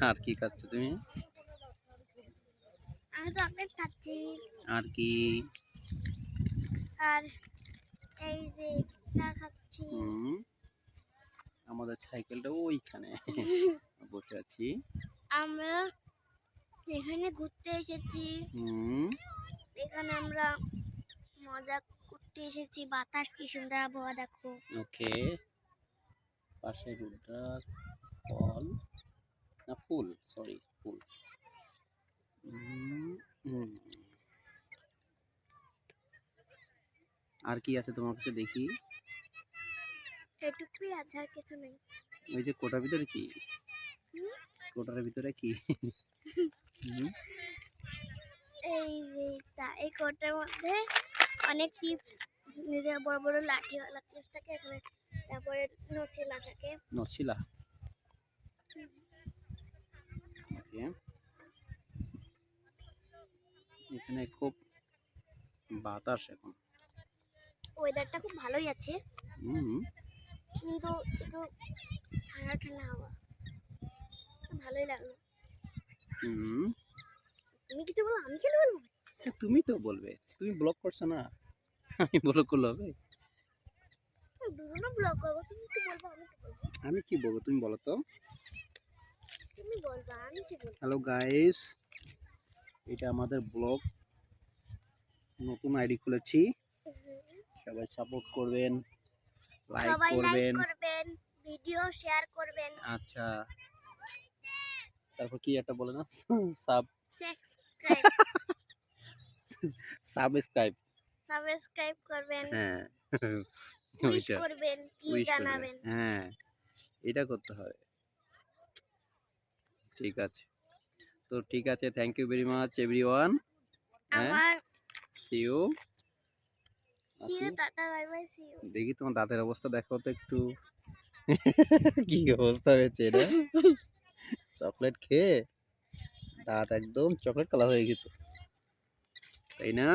আর কি খাচ্ছ তুমি? আমি চকলেট খাচ্ছি। আর কি? আর এই যে এটা খাচ্ছি। আমাদের সাইকেলটা ওইখানে বসে আছি। আমরা এখানে ঘুরতে এসেছি। এখানে আমরা মজা করতে এসেছি। বাতাস কি সুন্দর, আবহাওয়া দেখো। ওকে, পাশে রুদ্রার ফল না ফুল, সরি ফুল। আর কি আছে তোমার কাছে দেখি? এটুকুই আছে, আর কিছু নেই। ওই যে কোটার ভিতরে কি? কোটার ভিতরে কি? এই যে এই কোটার মধ্যে অনেক চিপস, নিজে বড় বড় লাঠিওয়ালা চিপস থাকে এখানে। তারপরে নচিলা থাকে। নছিলা। ওকে, এখানে খুব বাতাস এখন। ওয়েদারটা খুব ভালোই আছে, কিন্তু একটু ঠান্ডা ঠান্ডা হাওয়া, ভালোই লাগলো। তুমি কিছু বলো, আমি কিছু বলবো? তুমি তো বলবে, তুমি ব্লগ করছো না, আমি ব্লগ করলে হবে? দুজনে ব্লগ করবো, তুমি কি বলবো আমি কি বলবো? আমি কি বলবো তুমি বলো তো। তুমি বলবা, আমি কি বলবো? হ্যালো গাইস, এটা আমাদের ব্লগ, নতুন আইডি খুলেছি, সবাই সাপোর্ট করবেন, লাইক করবেন, ভিডিও শেয়ার করবেন। আচ্ছা, তারপর কি একটা বলে না, সাবস্ক্রাইব সাবস্ক্রাইব করবেন, হ্যাঁ উইশ করবেন, কি জানাবেন। হ্যাঁ, এটা করতে হবে। ঠিক আছে, তো ঠিক আছে, thank you very much everyone. আমার see you. Tata, bye bye, see you. দেখি তোমার দাঁতের অবস্থা দেখো তো একটু। কি অবস্থা হয়েছে এটা? চকলেট খেয়ে দাঁত একদম চকলেট কালার হয়ে গেছে, তাই না?